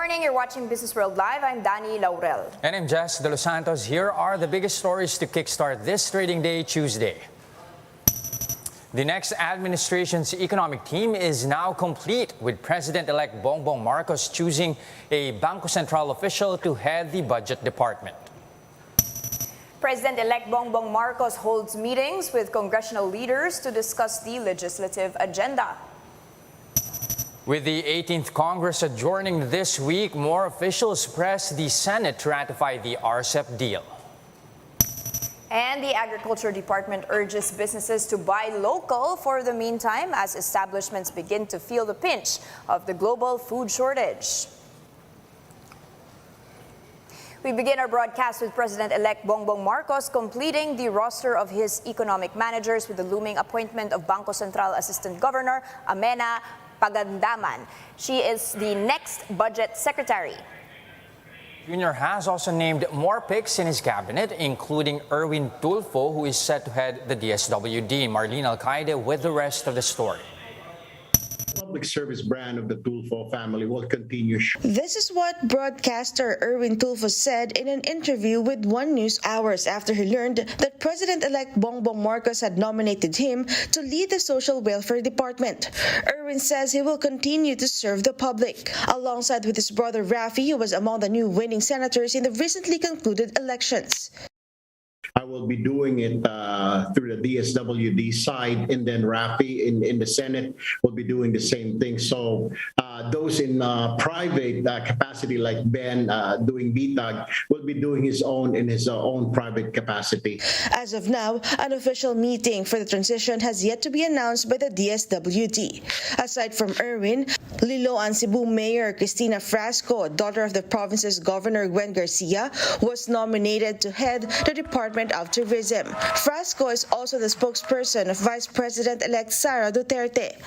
morning, you're watching Businessworld Live. I'm Danny Laurel. And I'm Jess De Los Santos. Here are the biggest stories to kickstart this trading day, Tuesday. The next administration's economic team is now complete, with President-elect Bongbong Marcos choosing a Bangko Sentral official to head the budget department. President-elect Bongbong Marcos holds meetings with congressional leaders to discuss the legislative agenda. With the 18th Congress adjourning this week, more officials press the Senate to ratify the RCEP deal. And the Agriculture Department urges businesses to buy local for the meantime as establishments begin to feel the pinch of the global food shortage. We begin our broadcast with President-elect Bongbong Marcos completing the roster of his economic managers with the looming appointment of Bangko Sentral Assistant Governor Amena Pagandaman. She is the next budget secretary. Jr. has also named more picks in his cabinet, including Erwin Tulfo, who is set to head the DSWD. Marlene Alcaide with the rest of the story. Public service brand of the Tulfo family will continue. This is what broadcaster Erwin Tulfo said in an interview with One News hours after he learned that President-elect Bongbong Marcos had nominated him to lead the Social Welfare Department. Erwin says he will continue to serve the public, alongside with his brother Rafi, who was among the new winning senators in the recently concluded elections. I will be doing it through the DSWD side, and then Rafi in the Senate will be doing the same thing. So those in private capacity, like Ben doing BTAG, will be doing his own in his own private capacity. As of now, an official meeting for the transition has yet to be announced by the DSWD. Aside from Erwin, Liloan Cebu Mayor Cristina Frasco, daughter of the province's Governor Gwen Garcia, was nominated to head the Department of Tourism. Frasco is also the spokesperson of Vice President-elect Sara Duterte.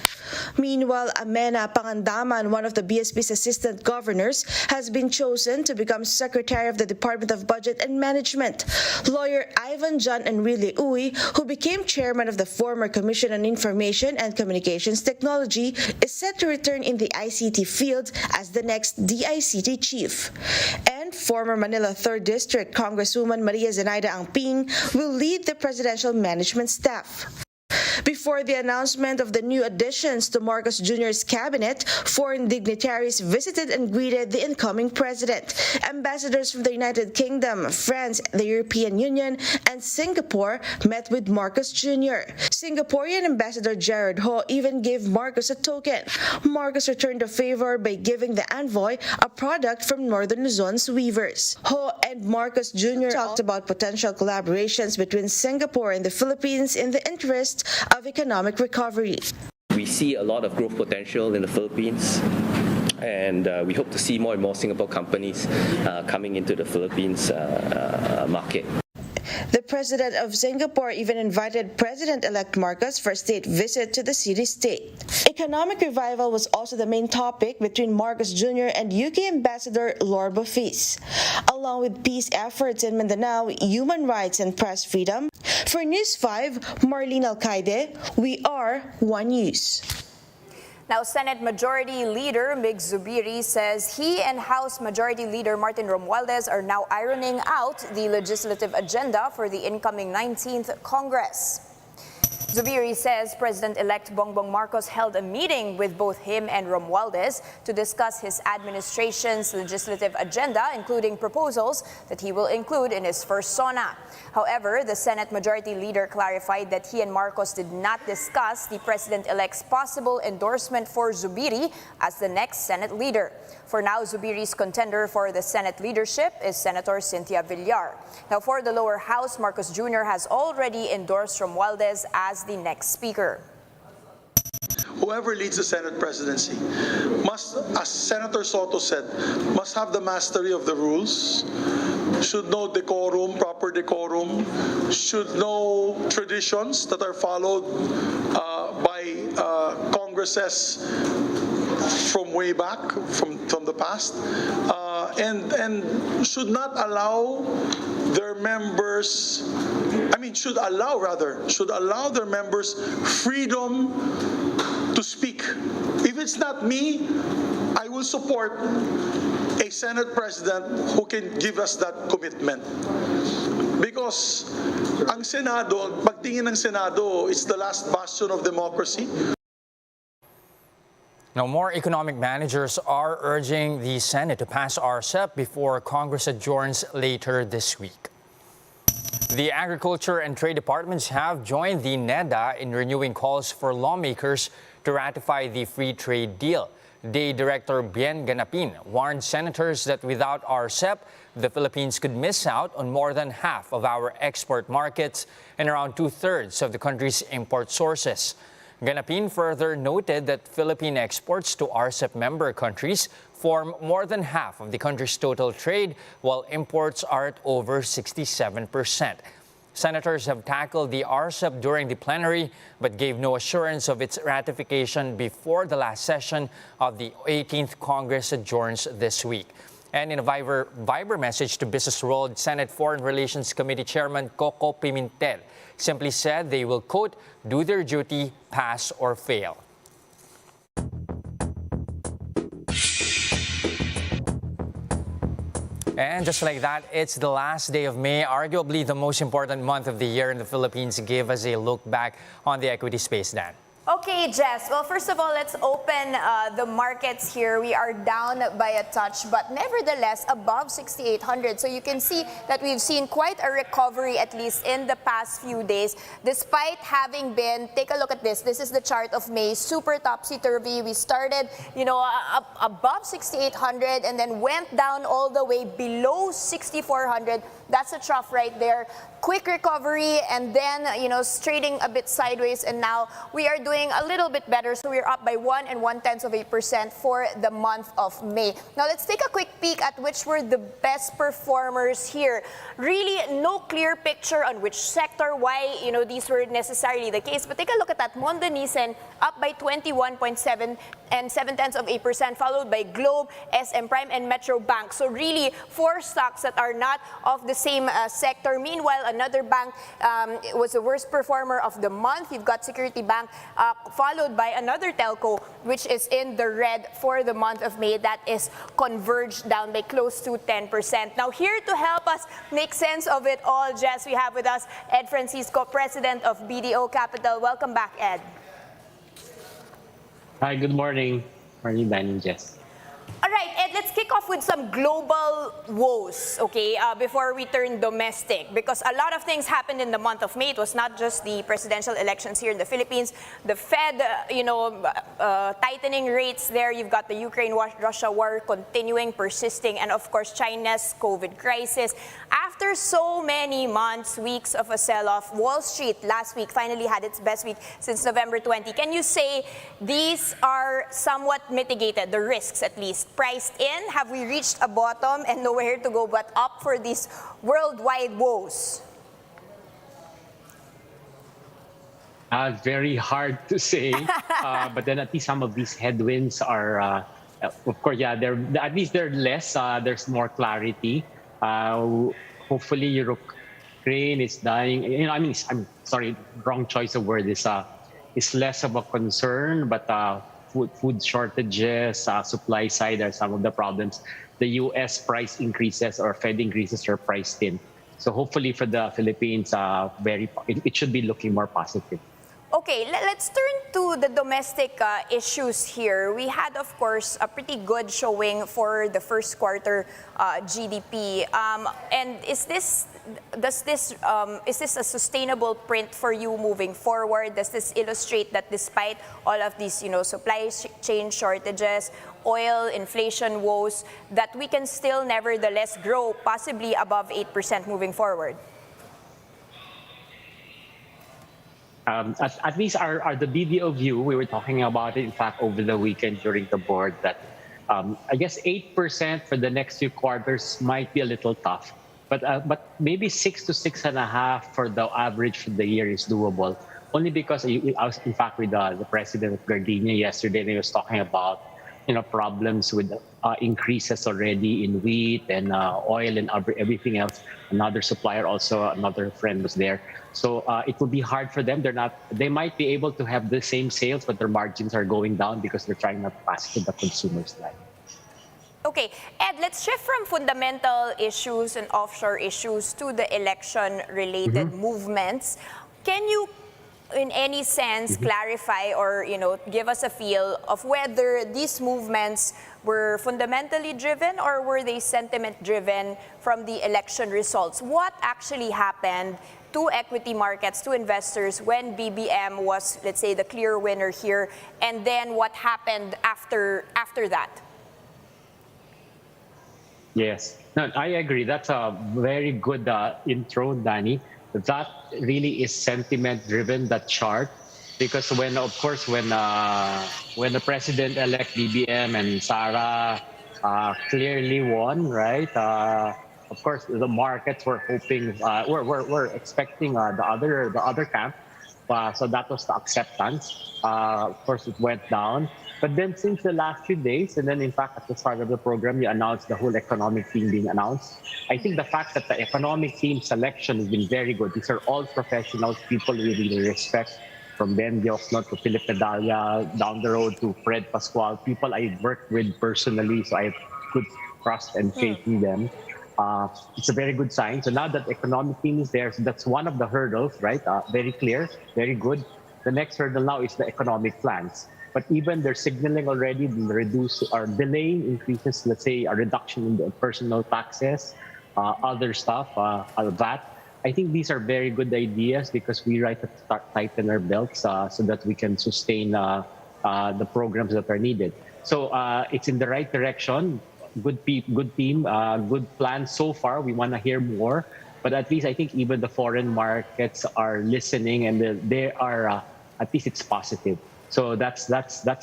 Meanwhile, Amena Pagandaman, one of the BSP's assistant governors, has been chosen to become Secretary of the Department of Budget and Management. Lawyer Ivan John Enrile Uy, who became chairman of the former Commission on Information and Communications Technology, is set to return in the ICT field as the next DICT chief. And former Manila 3rd District Congresswoman Maria Zenaida Angping will lead the presidential management staff. Before the announcement of the new additions to Marcos Jr.'s cabinet, foreign dignitaries visited and greeted the incoming president. Ambassadors from the United Kingdom, France, the European Union, and Singapore met with Marcos Jr. Singaporean Ambassador Gerard Ho even gave Marcos a token. Marcos returned the favor by giving the envoy a product from Northern Luzon's weavers. Ho and Marcos Jr. talked about potential collaborations between Singapore and the Philippines in the interest of economic recovery. We see a lot of growth potential in the Philippines, and we hope to see more and more Singapore companies coming into the Philippines market. The president of Singapore even invited President-elect Marcos for a state visit to the city-state. Economic revival was also the main topic between Marcos Jr. and UK Ambassador Lor Bafis, along with peace efforts in Mindanao, human rights and press freedom. For News 5, Marlene Alcaide, we are One News. Now, Senate Majority Leader Mig Zubiri says he and House Majority Leader Martin Romualdez are now ironing out the legislative agenda for the incoming 19th Congress. Zubiri says President-elect Bongbong Marcos held a meeting with both him and Romualdez to discuss his administration's legislative agenda, including proposals that he will include in his first SONA. However, the Senate Majority Leader clarified that he and Marcos did not discuss the President-elect's possible endorsement for Zubiri as the next Senate leader. For now, Zubiri's contender for the Senate leadership is Senator Cynthia Villar. Now, for the lower house, Marcos Jr. has already endorsed Romualdez as the next speaker. Whoever leads the Senate presidency must, as Senator Soto said, must have the mastery of the rules, should know decorum, proper decorum, should know traditions that are followed by Congresses from way back, from the past, and should not allow their members, should allow their members freedom to speak. If it's not me, I will support a Senate President who can give us that commitment. Because ang Senado, pagtingin ng Senado, it's the last bastion of democracy. Now, more economic managers are urging the Senate to pass RCEP before Congress adjourns later this week. The Agriculture and Trade Departments have joined the NEDA in renewing calls for lawmakers to ratify the free trade deal. DA Director Bien Ganapin warned senators that without RCEP, the Philippines could miss out on more than half of our export markets and around 2/3 of the country's import sources. Ganapin further noted that Philippine exports to RCEP member countries form more than half of the country's total trade, while imports are at over 67%. Senators have tackled the RCEP during the plenary, but gave no assurance of its ratification before the last session of the 18th Congress adjourns this week. And in a Viber message to Businessworld, Senate Foreign Relations Committee Chairman Coco Pimentel simply said they will, quote, do their duty, pass or fail. And just like that, it's the last day of May, arguably the most important month of the year in the Philippines. Give us a look back on the equity space, Dan. Okay, Jess. Well, first of all, let's open the markets here. We are down by a touch, but nevertheless above 6,800. So you can see that we've seen quite a recovery, at least in the past few days, despite having been, take a look at this. This is the chart of May, super topsy-turvy. We started, up above 6,800 and then went down all the way below 6,400. That's a trough right there. Quick recovery and then, trading a bit sideways, and now we are doing a little bit better. So we're up by 1 1/10% for the month of May. Now let's take a quick peek at which were the best performers here. Really no clear picture on which sector, why, these were necessarily the case. But take a look at that. Mondonisen up by 21.7 0.7%, followed by Globe, SM Prime, and Metro Bank. So really 4 stocks that are not of the same sector. Meanwhile, another bank was the worst performer of the month. You've got Security Bank, followed by another telco, which is in the red for the month of May. That is Converge, down by close to 10%. Now, here to help us make sense of it all, Jess, we have with us Ed Francisco, President of BDO Capital. Welcome back, Ed. Hi, good morning. Morning, Dan and Jess. All right, Ed, let's kick off with some global woes, okay, before we turn domestic. Because a lot of things happened in the month of May. It was not just the presidential elections here in the Philippines. The Fed, tightening rates there. You've got the Ukraine-Russia war continuing, persisting, and of course, China's COVID crisis. After so many months, weeks of a sell-off, Wall Street last week finally had its best week since November 20. Can you say these are somewhat mitigated, the risks at least, priced in? Have we reached a bottom and nowhere to go but up for these worldwide woes? Very hard to say, but then at least some of these headwinds are, of course, at least they're less. There's more clarity. Hopefully, Ukraine is dying. I'm sorry, wrong choice of word. Is less of a concern, but food shortages, supply side are some of the problems. The U.S. price increases or Fed increases are priced in. So hopefully for the Philippines, it should be looking more positive. Okay, let's turn to the domestic issues here. We had, of course, a pretty good showing for the first quarter GDP. And is this a sustainable print for you moving forward? Does this illustrate that despite all of these, supply chain shortages, oil, inflation woes, that we can still nevertheless grow possibly above 8% moving forward? At least the BDO view, we were talking about it, in fact, over the weekend during the board, that I guess 8% for the next few quarters might be a little tough, but maybe 6 to 6.5 for the average for the year is doable. Only because I was, in fact, with the president of Gardenia yesterday, and he was talking about problems with increases already in wheat and oil and everything else. Another supplier, also another friend, was there. So it will be hard for them. They might be able to have the same sales, but their margins are going down because they're trying not to pass to the consumers. Okay, Ed, let's shift from fundamental issues and offshore issues to the election-related movements. Can you, in any sense, clarify or give us a feel of whether these movements were fundamentally driven or were they sentiment-driven from the election results? What actually happened to equity markets, to investors, when BBM was, let's say, the clear winner here, and then what happened after that? Yes, no, I agree. That's a very good intro, Danny. That really is sentiment-driven, that chart, because when the president-elect BBM and Sara clearly won, right? Of course, the markets were hoping, were expecting the other camp. So that was the acceptance. Of course, it went down. But then since the last few days, and then in fact at the start of the program, you announced the whole economic team being announced. I think the fact that the economic team selection has been very good. These are all professionals, people we really respect, from Ben Diokno to Philip Medalla, down the road to Fred Pascual, people I've worked with personally, so I have good trust and faith in them. It's a very good sign. So now that economic team is there, so that's one of the hurdles, right? Very clear, very good. The next hurdle now is the economic plans. But even they're signaling already reduce or delaying increases, let's say a reduction in the personal taxes, other stuff, VAT. I think these are very good ideas because we have to start tighten our belts so that we can sustain the programs that are needed. So it's in the right direction. Good team, good plan so far. We want to hear more, but at least I think even the foreign markets are listening, and they are at least it's positive. So that's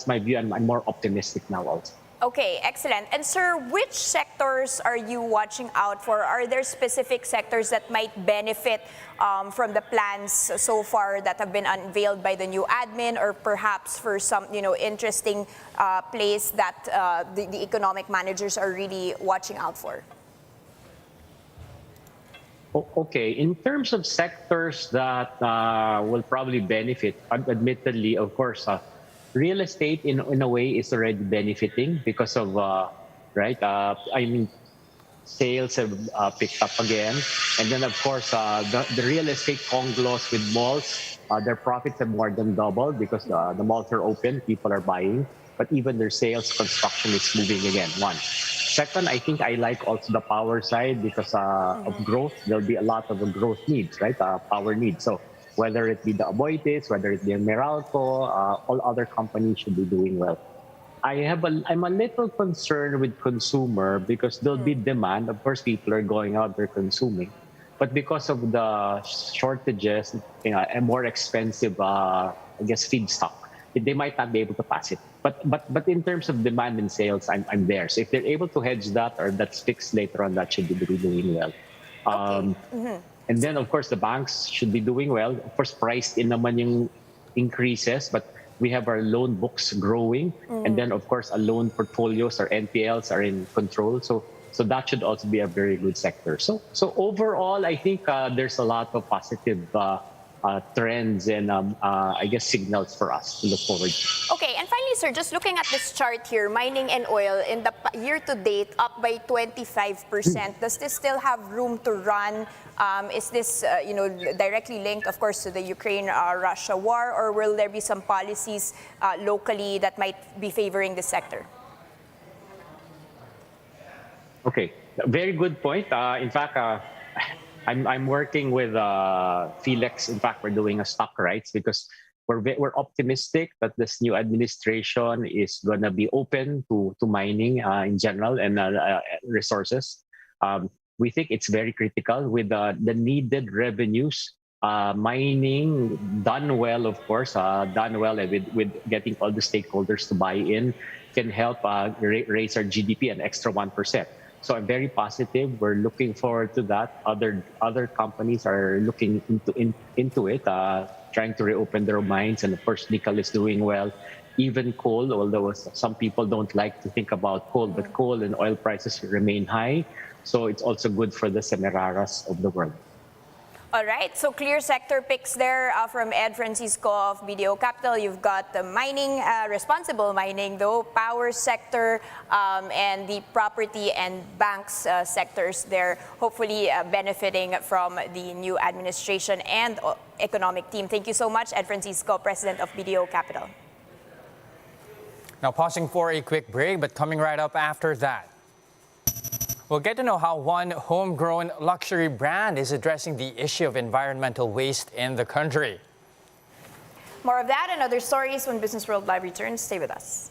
my view, and I'm more optimistic now also. Okay, excellent. And sir, which sectors are you watching out for? Are there specific sectors that might benefit from the plans so far that have been unveiled by the new admin, or perhaps for some interesting place that the economic managers are really watching out for? Okay, in terms of sectors that will probably benefit, admittedly, of course, real estate in a way is already benefiting because of, sales have picked up again. And then, of course, the real estate conglomerates with malls, their profits have more than doubled because the malls are open, people are buying, but even their sales construction is moving again, one. Second, I think I like also the power side because of growth. There'll be a lot of growth needs, right? Power needs. So whether it be the Aboitiz, whether it be Meralco, all other companies should be doing well. I'm a little concerned with consumer because there'll be demand. Of course, people are going out, they're consuming. But because of the shortages, and more expensive, feedstock, they might not be able to pass it. But in terms of demand and sales, I'm there. So if they're able to hedge that, or that's fixed later on, that should be doing well. And then, of course, the banks should be doing well. Of course, priced in naman yung increases, but we have our loan books growing. And then, of course, our loan portfolios, our NPLs are in control. So that should also be a very good sector. So overall, I think there's a lot of positive trends and signals for us to look forward to. Okay, and finally, sir, just looking at this chart here, mining and oil in the year to date up by 25%. Does this still have room to run? Is this directly linked, of course, to the Ukraine-Russia war, or will there be some policies locally that might be favoring the sector? Okay, very good point. In fact, I'm working with Felix. In fact, we're doing a stock rights because we're optimistic that this new administration is going to be open to mining in general and resources. We think it's very critical with the needed revenues. Mining done well, of course, with getting all the stakeholders to buy in can help raise our GDP an extra 1%. So I'm very positive. We're looking forward to that. Other companies are looking into it, trying to reopen their mines, and of course, nickel is doing well. even coal, although some people don't like to think about coal, but coal and oil prices remain high. So it's also good for the Semeraras of the world. All right, so clear sector picks there from Ed Francisco of BDO Capital. You've got the mining, responsible mining though, power sector, and the property and banks sectors there, hopefully benefiting from the new administration and economic team. Thank you so much, Ed Francisco, President of BDO Capital. Now pausing for a quick break, but coming right up after that, we'll get to know how one homegrown luxury brand is addressing the issue of environmental waste in the country. More of that and other stories when Business World Live returns. Stay with us.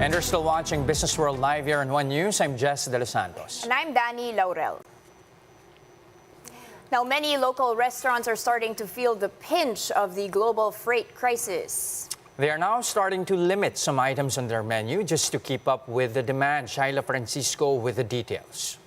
And you're still watching Business World Live here on One News. I'm Jess De Los Santos. And I'm Danny Laurel. Now, many local restaurants are starting to feel the pinch of the global freight crisis. They are now starting to limit some items on their menu just to keep up with the demand. Shaila Francisco with the details.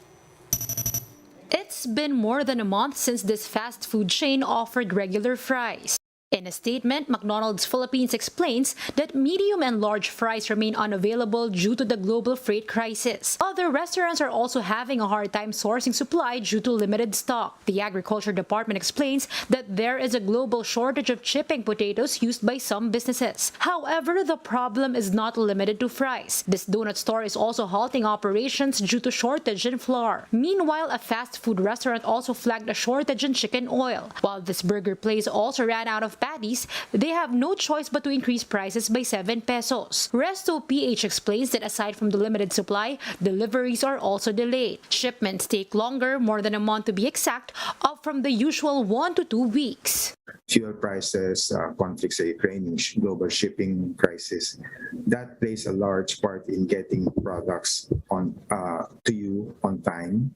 It's been more than a month since this fast food chain offered regular fries. In a statement, McDonald's Philippines explains that medium and large fries remain unavailable due to the global freight crisis. Other restaurants are also having a hard time sourcing supply due to limited stock. The Agriculture Department explains that there is a global shortage of chipping potatoes used by some businesses. However, the problem is not limited to fries. This donut store is also halting operations due to shortage in flour. Meanwhile, a fast food restaurant also flagged a shortage in chicken oil, while this burger place also ran out of patties, they have no choice but to increase prices by 7 pesos. Resto PH explains that aside from the limited supply, deliveries are also delayed. Shipments take longer, more than a month to be exact, up from the usual 1 to 2 weeks. Fuel prices, conflicts in Ukraine, global shipping crisis, that plays a large part in getting products on to you on time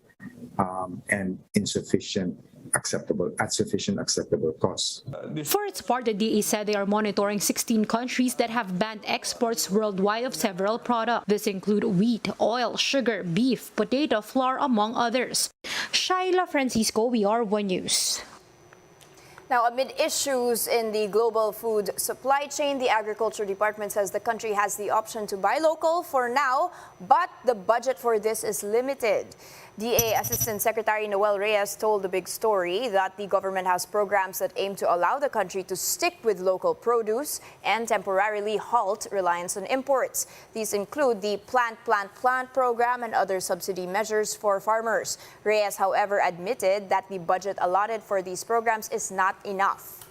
and at sufficient acceptable cost. For its part, the DA said they are monitoring 16 countries that have banned exports worldwide of several products. This include wheat, oil, sugar, beef, potato, flour, among others. Shaila Francisco, WR1 News. Now, amid issues in the global food supply chain, the Agriculture Department says the country has the option to buy local for now, but the budget for this is limited. DA Assistant Secretary Noel Reyes told The Big Story that the government has programs that aim to allow the country to stick with local produce and temporarily halt reliance on imports. These include the Plant program and other subsidy measures for farmers. Reyes, however, admitted that the budget allotted for these programs is not enough.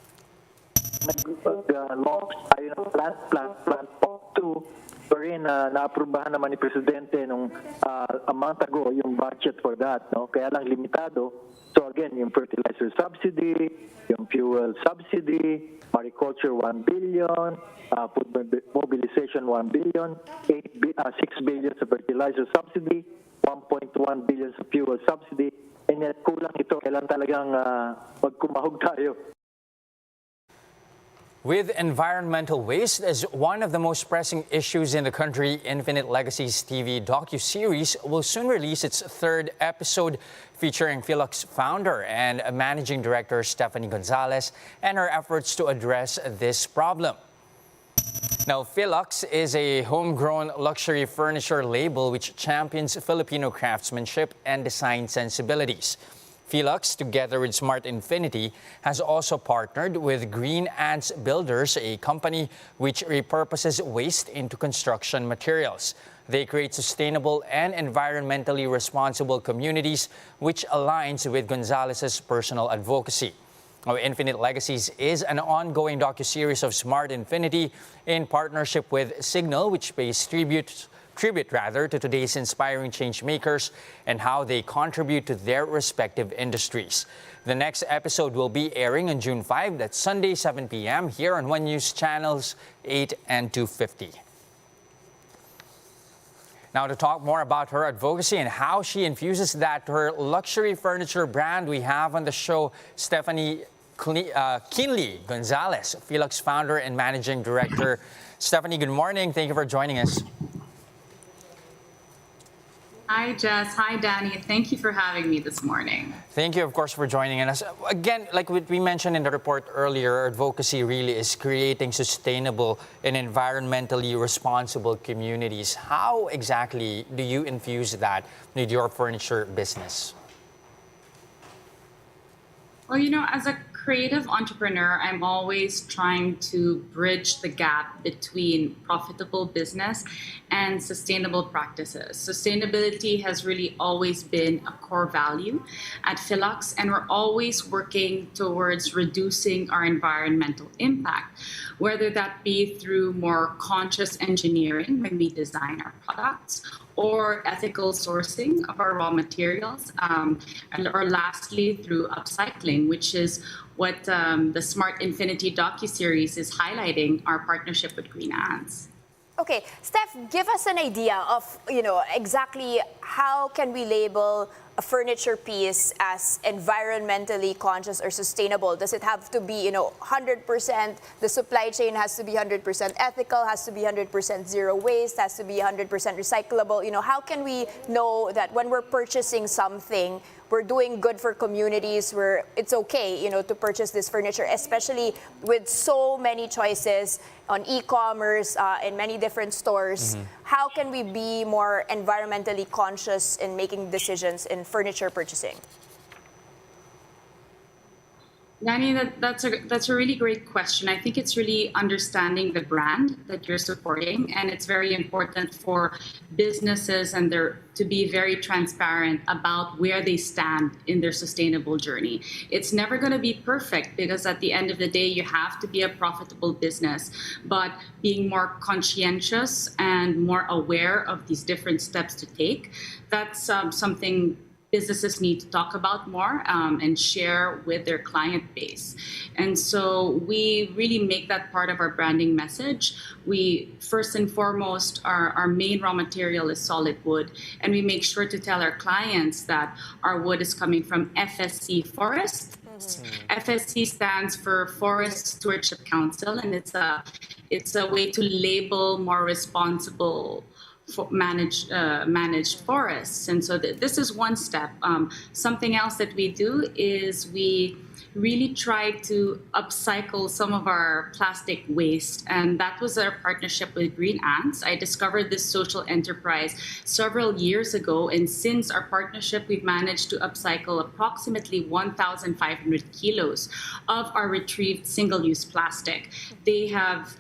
Nag-launch tayo ng Plant 2 wherein naaprubahan naman ni Presidente nung a month ago yung budget for that, no? Kaya lang limitado. So again, yung fertilizer subsidy, yung fuel subsidy, mariculture 1 billion, food mobilization 1 billion, 6 billion sa fertilizer subsidy, 1.1 billion sa fuel subsidy, and yet kulang ito. Kailan talagang magkumahog tayo. With environmental waste as one of the most pressing issues in the country, Infinite Legacies TV docuseries will soon release its 3rd episode featuring Philux founder and managing director Stephanie Gonzalez and her efforts to address this problem. Now, Philux is a homegrown luxury furniture label which champions Filipino craftsmanship and design sensibilities. Philux, together with Smart Infinity, has also partnered with Green Ants Builders, a company which repurposes waste into construction materials. They create sustainable and environmentally responsible communities, which aligns with Gonzalez's personal advocacy. Now, Infinite Legacies is an ongoing docuseries of Smart Infinity in partnership with Signal, which pays tribute to today's inspiring change makers and how they contribute to their respective industries. The next episode will be airing on June 5, that's Sunday, 7 p.m. here on One News channels 8 and 250. Now, to talk more about her advocacy and how she infuses that to her luxury furniture brand, we have on the show Stephanie Kinley Gonzalez, Philux founder and managing director. Stephanie, good morning. Thank you for joining us. Hi, Jess. Hi, Danny. Thank you for having me this morning. Thank you, of course, for joining us. Again, like we mentioned in the report earlier, advocacy really is creating sustainable and environmentally responsible communities. How exactly do you infuse that with your furniture business? Well, as a creative entrepreneur, I'm always trying to bridge the gap between profitable business and sustainable practices. Sustainability has really always been a core value at Philux, and we're always working towards reducing our environmental impact, whether that be through more conscious engineering when we design our products, or ethical sourcing of our raw materials, or lastly, through upcycling, which is what the Smart Infinity docuseries is highlighting, our partnership with Green Ants. Okay, Steph, give us an idea of, exactly how can we label a furniture piece as environmentally conscious or sustainable? Does it have to be, 100%, the supply chain has to be 100% ethical, has to be 100% zero waste, has to be 100% recyclable? How can we know that when we're purchasing something, we're doing good for communities, where it's okay, to purchase this furniture, especially with so many choices on e-commerce, in many different stores. Mm-hmm. How can we be more environmentally conscious in making decisions in furniture purchasing? Danny, that's a really great question. I think it's really understanding the brand that you're supporting, and it's very important for businesses and their to be very transparent about where they stand in their sustainable journey. It's never going to be perfect because at the end of the day, you have to be a profitable business, but being more conscientious and more aware of these different steps to take, that's something businesses need to talk about more and share with their client base. And so we really make that part of our branding message. We, first and foremost, our main raw material is solid wood. And we make sure to tell our clients that our wood is coming from FSC Forest. FSC stands for Forest Stewardship Council, and it's a way to label more responsible managed forests. And so this is one step. Something else that we do is we really try to upcycle some of our plastic waste, and that was our partnership with Green Ants. I discovered this social enterprise several years ago, and since our partnership, we've managed to upcycle approximately 1,500 kilos of our retrieved single-use plastic. They have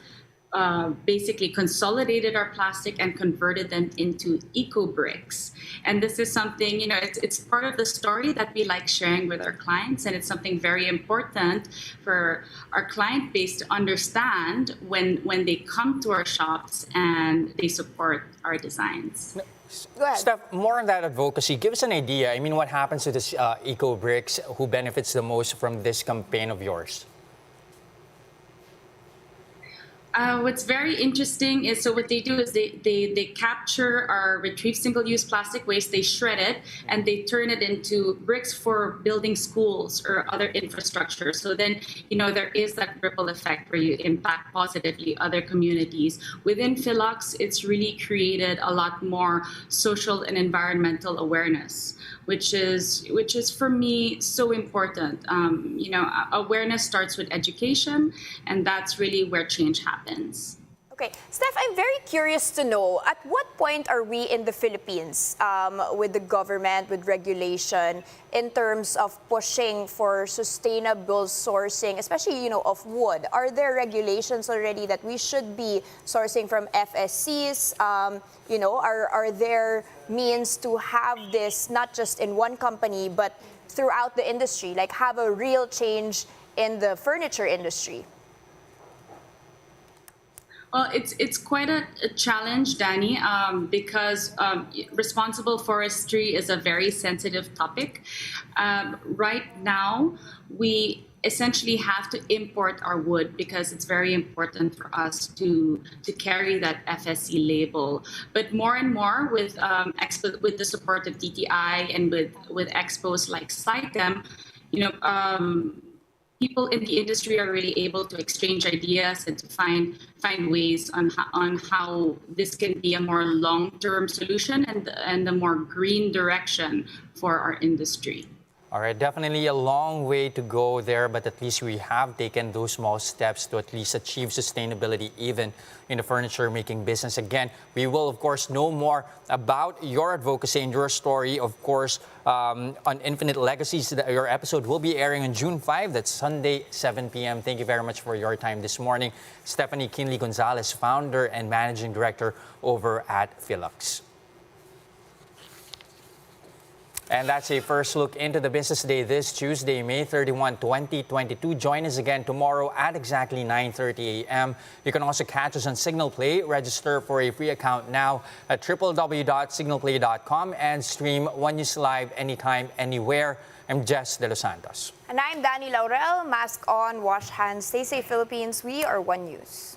basically consolidated our plastic and converted them into eco bricks. And this is something, it's part of the story that we like sharing with our clients, and it's something very important for our client base to understand when they come to our shops and they support our designs. Go ahead. Steph, more on that advocacy. Give us an idea. I mean, what happens to this eco bricks? Who benefits the most from this campaign of yours? What's very interesting is, so what they do is they capture our retrieved single-use plastic waste, they shred it, and they turn it into bricks for building schools or other infrastructure. So then, there is that ripple effect where you impact positively other communities. Within Philux, it's really created a lot more social and environmental awareness, which is for me so important. Awareness starts with education, and that's really where change happens. Okay, Steph, I'm very curious to know, at what point are we in the Philippines with the government, with regulation, in terms of pushing for sustainable sourcing, especially, of wood? Are there regulations already that we should be sourcing from FSCs? Are there means to have this not just in one company, but throughout the industry, like have a real change in the furniture industry? Well, it's quite a challenge, Danny, because responsible forestry is a very sensitive topic. Right now, we essentially have to import our wood because it's very important for us to carry that FSC label. But more and more with the support of DTI and with expos like CITEM, people in the industry are really able to exchange ideas and to find ways on how this can be a more long-term solution and a more green direction for our industry. All right, definitely a long way to go there, but at least we have taken those small steps to at least achieve sustainability even in the furniture making business. Again, we will, of course, know more about your advocacy and your story, of course, on Infinite Legacies. Your episode will be airing on June 5. That's Sunday, 7 p.m. Thank you very much for your time this morning. Stephanie Kinley Gonzalez, founder and managing director over at Philux. And that's a first look into the business day this Tuesday, May 31, 2022. Join us again tomorrow at exactly 9:30 a.m. You can also catch us on Signal Play. Register for a free account now at www.signalplay.com and stream One News Live anytime, anywhere. I'm Jess De Los Santos. And I'm Danny Laurel. Mask on, wash hands, stay safe, Philippines. We are One News.